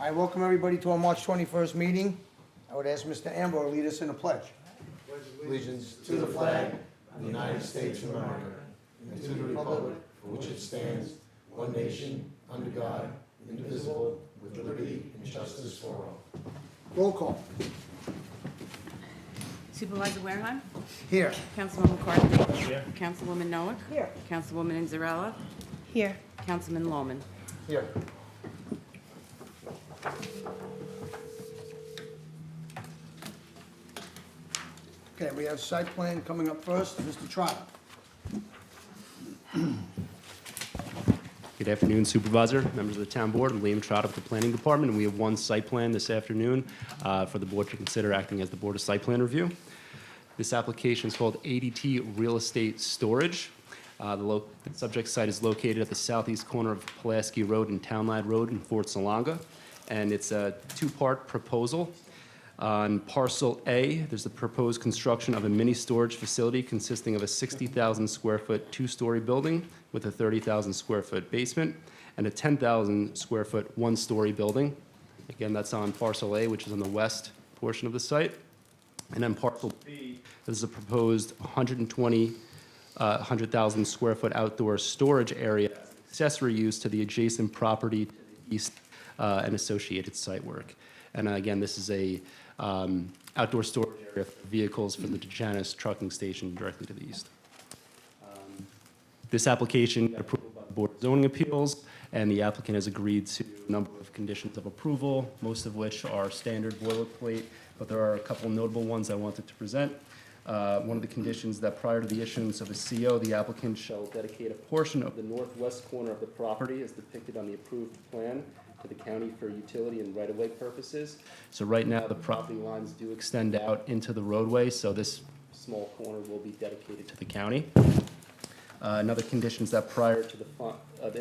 I welcome everybody to our March 21st meeting. I would ask Mr. Amber to lead us in a pledge. Allegiance to the flag of the United States of America and to the republic for which it stands, one nation, under God, indivisible, with liberty and justice for all. Roll call. Supervisor Wareheim. Here. Councilman McCarthy. Here. Councilwoman Noack. Here. Councilwoman Inzarella. Here. Councilman Lohman. Here. Okay, we have site plan coming up first. Mr. Trotter. Good afternoon, Supervisor, members of the Town Board. I'm Liam Trout of the Planning Department, and we have one site plan this afternoon for the Board to consider acting as the Board of Site Plan Review. This application is called ADT Real Estate Storage. The subject site is located at the southeast corner of Pulaski Road and Townline Road in Fort Salonga, and it's a two-part proposal. On parcel A, there's the proposed construction of a mini storage facility consisting of a 60,000 square foot two-story building with a 30,000 square foot basement and a 10,000 square foot one-story building. Again, that's on parcel A, which is on the west portion of the site. And then parcel B, there's a proposed 100,000 square foot outdoor storage area, accessory use to the adjacent property to the east and associated site work. And again, this is a outdoor storage area for vehicles from the Dejanis trucking station directly to the east. This application got approval by the Board of Zoning Appeals, and the applicant has agreed to a number of conditions of approval, most of which are standard boilerplate, but there are a couple notable ones I wanted to present. One of the conditions that prior to the issuance of a CO, the applicant shall dedicate a portion of the northwest corner of the property as depicted on the approved plan to the county for utility and right-of-way purposes. So right now, the property lines do extend out into the roadway, so this small corner will be dedicated to the county. Another condition is that prior to the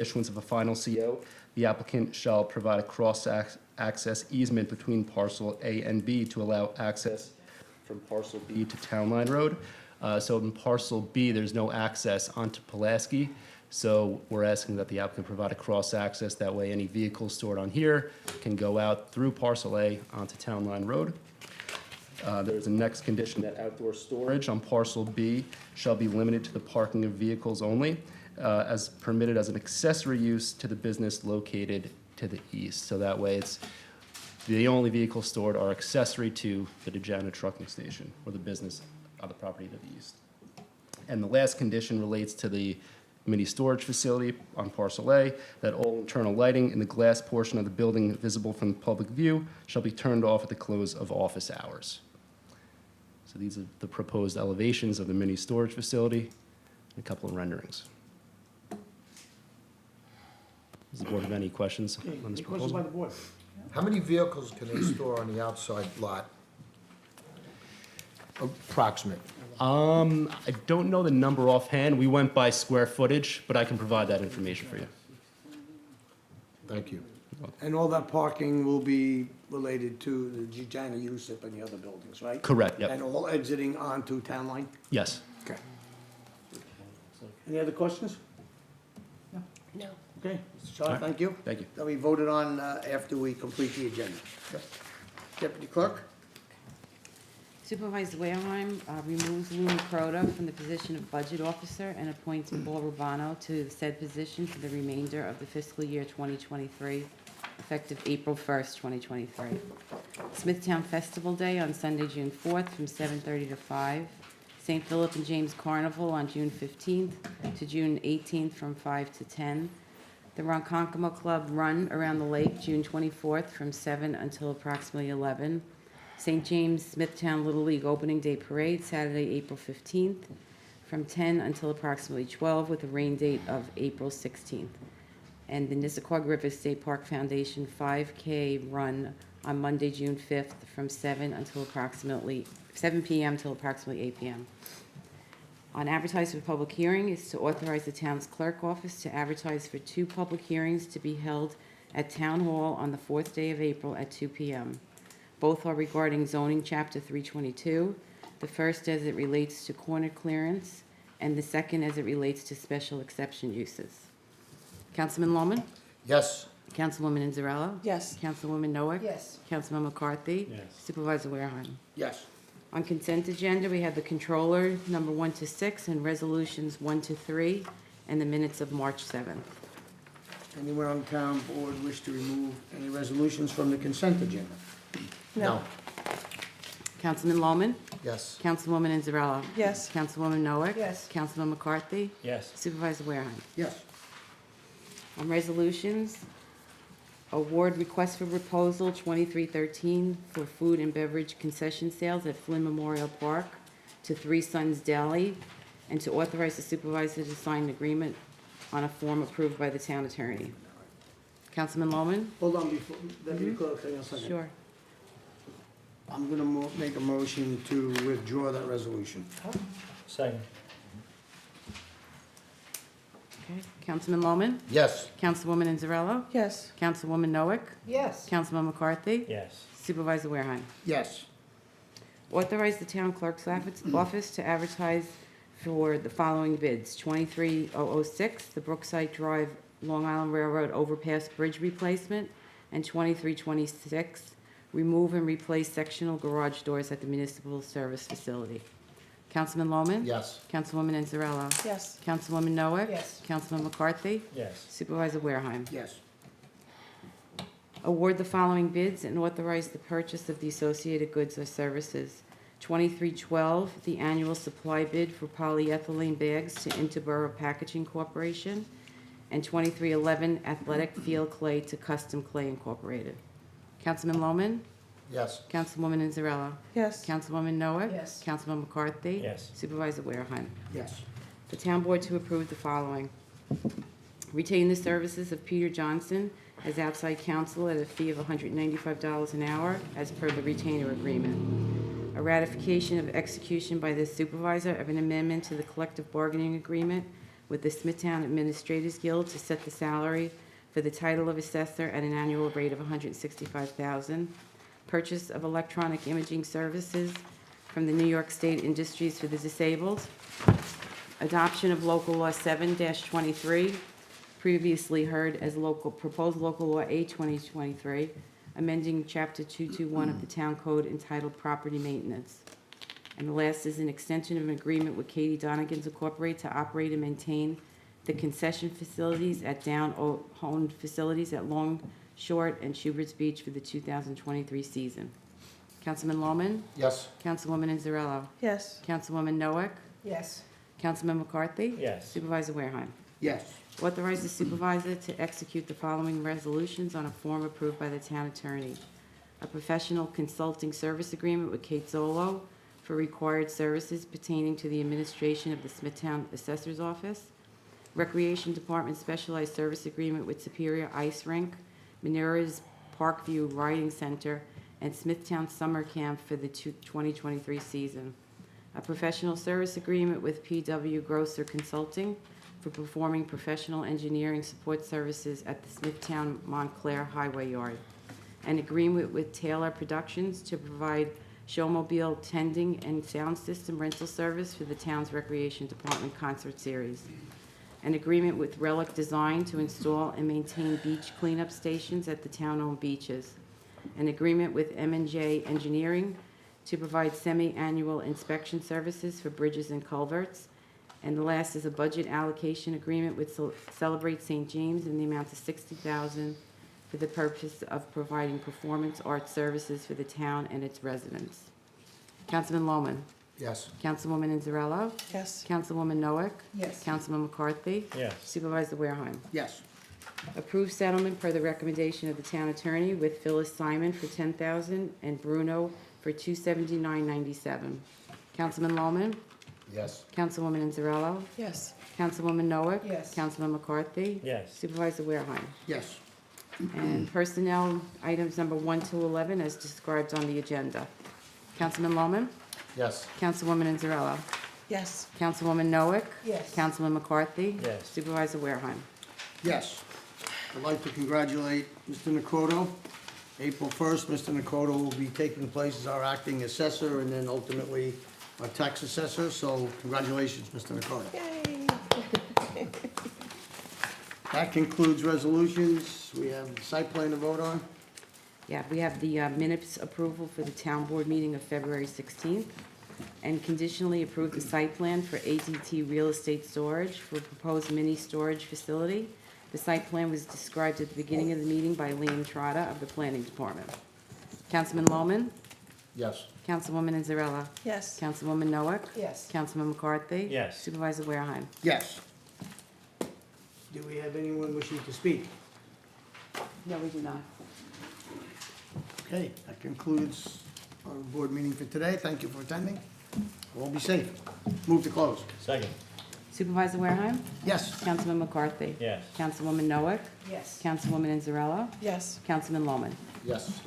issuance of a final CO, the applicant shall provide a cross-access easement between parcel A and B to allow access from parcel B to Town Line Road. So in parcel B, there's no access onto Pulaski. So we're asking that the applicant provide a cross-access. That way, any vehicles stored on here can go out through parcel A onto Town Line Road. There's a next condition that outdoor storage on parcel B shall be limited to the parking of vehicles only, as permitted as an accessory use to the business located to the east. So that way, it's the only vehicles stored are accessory to the Dejana trucking station or the business on the property to the east. And the last condition relates to the mini storage facility on parcel A, that all internal lighting in the glass portion of the building visible from public view shall be turned off at the close of office hours. So these are the proposed elevations of the mini storage facility, and a couple of renderings. Does the board have any questions on this Any questions by proposal? the board? How many vehicles can they store on the outside lot? Approximate. I don't know the number offhand. We went by square footage, but I can provide that information for you. Thank you. And all that parking will be related to the Gigina USIP and the other buildings, right? Correct, yep. And all exiting onto Town Line? Yes. Okay. Any other questions? No. Okay, Mr. Trotter, thank you. Thank you. That'll be voted on after we complete the agenda. Deputy Clerk? Supervisor Wareheim removes Lou Crota from the position of Budget Officer and appoints Paul Rubano to the said position for the remainder of the fiscal year 2023, effective April 1st, 2023. Smithtown Festival Day on Sunday, June 4th, from 7:30 to 5. St. Philip and James Carnival on June 15th to June 18th, from 5 to 10. The Ronkonkoma Club Run Around the Lake, June 24th, from 7 until approximately 11. St. James Smithtown Little League Opening Day Parade, Saturday, April 15th, from 10 until approximately 12, with a rain date of April 16th. And the Nisququogue River State Park Foundation 5K Run on Monday, June 5th, from 7 p.m. till approximately 8 p.m. On advertising for public hearing is to authorize the town's clerk office to advertise for 2 public hearings to be held at Town Hall on the 4th day of April at 2 p.m. Both are regarding zoning chapter 322, the first as it relates to corner clearance, and the second as it relates to special exception uses. Councilman Lohman? Yes. Councilwoman Inzarello? Yes. Councilwoman Noack? Yes. Councilman McCarthy? Yes. Supervisor Wareheim. Yes. On consent agenda, we have the controller, number 1 to 6, and resolutions 1 to 3, and the minutes of March 7th. Anyone on town board wish to remove any resolutions from the consent agenda? No. Councilman Lohman? Yes. Councilwoman Inzarello? Yes. Councilwoman Noack? Yes. Councilman McCarthy? Yes. Supervisor Wareheim. Yes. On resolutions, award request for proposal 2313 for food and beverage concession sales at Flynn Memorial Park to Three Sons Deli, and to authorize the supervisor to sign an agreement on a form approved by the town attorney. Councilman Lohman? Hold on, before, let me close, hang on a second. Sure. I'm gonna make a motion to withdraw that resolution. Second. Okay. Councilman Lohman? Yes. Councilwoman Inzarello? Yes. Councilwoman Noack? Yes. Councilman McCarthy? Yes. Supervisor Wareheim. Yes. Authorize the town clerk's office to advertise for the following bids. 23006, the Brookside Drive Long Island Railroad Overpass Bridge Replacement, and 2326, remove and replace sectional garage doors at the Municipal Service Facility. Councilman Lohman? Yes. Councilwoman Inzarello? Yes. Councilwoman Noack? Yes. Councilman McCarthy? Yes. Supervisor Wareheim. Yes. Award the following bids and authorize the purchase of the associated goods or services. 2312, the annual supply bid for polyethylene bags to Interborough Packaging Corporation, and 2311, athletic field clay to Custom Clay Incorporated. Councilman Lohman? Yes. Councilwoman Inzarello? Yes. Councilwoman Noack? Yes. Councilman McCarthy? Yes. Supervisor Wareheim. Yes. The town board to approve the following. Retain the services of Peter Johnson as outside counsel at a fee of $195 an hour as per the retainer agreement. A ratification of execution by the supervisor of an amendment to the collective bargaining agreement with the Smithtown Administrators Guild to set the salary for the title of assessor at an annual rate of $165,000. Purchase of electronic imaging services from the New York State Industries for the Disabled. Adoption of local law 7-23, previously heard as proposed local law 8/2023, amending chapter 221 of the town code entitled Property Maintenance. And the last is an extension of an agreement with Katie Donigans Incorporated to operate and maintain the concession facilities at down-owned facilities at Long Short and Schubert's Beach for the 2023 season. Councilman Lohman? Yes. Councilwoman Inzarello? Yes. Councilwoman Noack? Yes. Councilman McCarthy? Yes. Supervisor Wareheim. Yes. Authorize the supervisor to execute the following resolutions on a form approved by the town attorney. A professional consulting service agreement with Kate Zolo for required services pertaining to the administration of the Smithtown Assessor's Office. Recreation Department specialized service agreement with Superior Ice Rink, Minerva's Parkview Riding Center, and Smithtown Summer Camp for the 2023 season. A professional service agreement with PW Grosser Consulting for performing professional engineering support services at the Smithtown Montclair Highway Yard. An agreement with Taylor Productions to provide showmobile tending and sound system rental service for the town's recreation department concert series. An agreement with Relic Design to install and maintain beach cleanup stations at the town-owned beaches. An agreement with M&J Engineering to provide semi-annual inspection services for bridges and culverts. And the last is a budget allocation agreement with Celebrate St. James in the amount of $60,000 for the purpose of providing performance art services for the town and its residents. Councilman Lohman? Yes. Councilwoman Inzarello? Yes. Councilwoman Noack? Yes. Councilman McCarthy? Yes. Supervisor Wareheim. Yes. Approved settlement per the recommendation of the town attorney with Phyllis Simon for $10,000 and Bruno for $279.97. Councilman Lohman? Yes. Councilwoman Inzarello? Yes. Councilwoman Noack? Yes. Councilman McCarthy? Yes. Supervisor Wareheim. Yes. And personnel items number 1 to 11 as described on the agenda. Councilman Lohman? Yes. Councilwoman Inzarello? Yes. Councilwoman Noack? Yes. Councilman McCarthy? Yes. Supervisor Wareheim. Yes. I'd like to congratulate Mr. Nakoto. April 1st, Mr. Nakoto will be taking place as our acting assessor and then ultimately our tax assessor. So congratulations, Mr. Nakoto. Yay. That concludes resolutions. We have the site plan to vote on. Yeah, we have the minutes approval for the town board meeting of February 16th, and conditionally approve the site plan for ATT Real Estate Storage for a proposed mini storage facility. The site plan was described at the beginning of the meeting by Liam Trotta of the Planning Department. Councilman Lohman, Yes. Councilwoman Anzarella, Yes. Councilwoman Noack, Yes. Councilman McCarthy. Yes. Supervisor Wareheim. Yes. Do we have anyone wishing to speak? No, we do not. Okay, that concludes our board meeting for today. Thank you for attending. All be safe. Move to close. Second. Supervisor Wareheim, Yes. Councilman McCarthy. Yes. Councilwoman Noack, Yes. Councilwoman Anzarella, Yes. Councilman Lohman. Yes.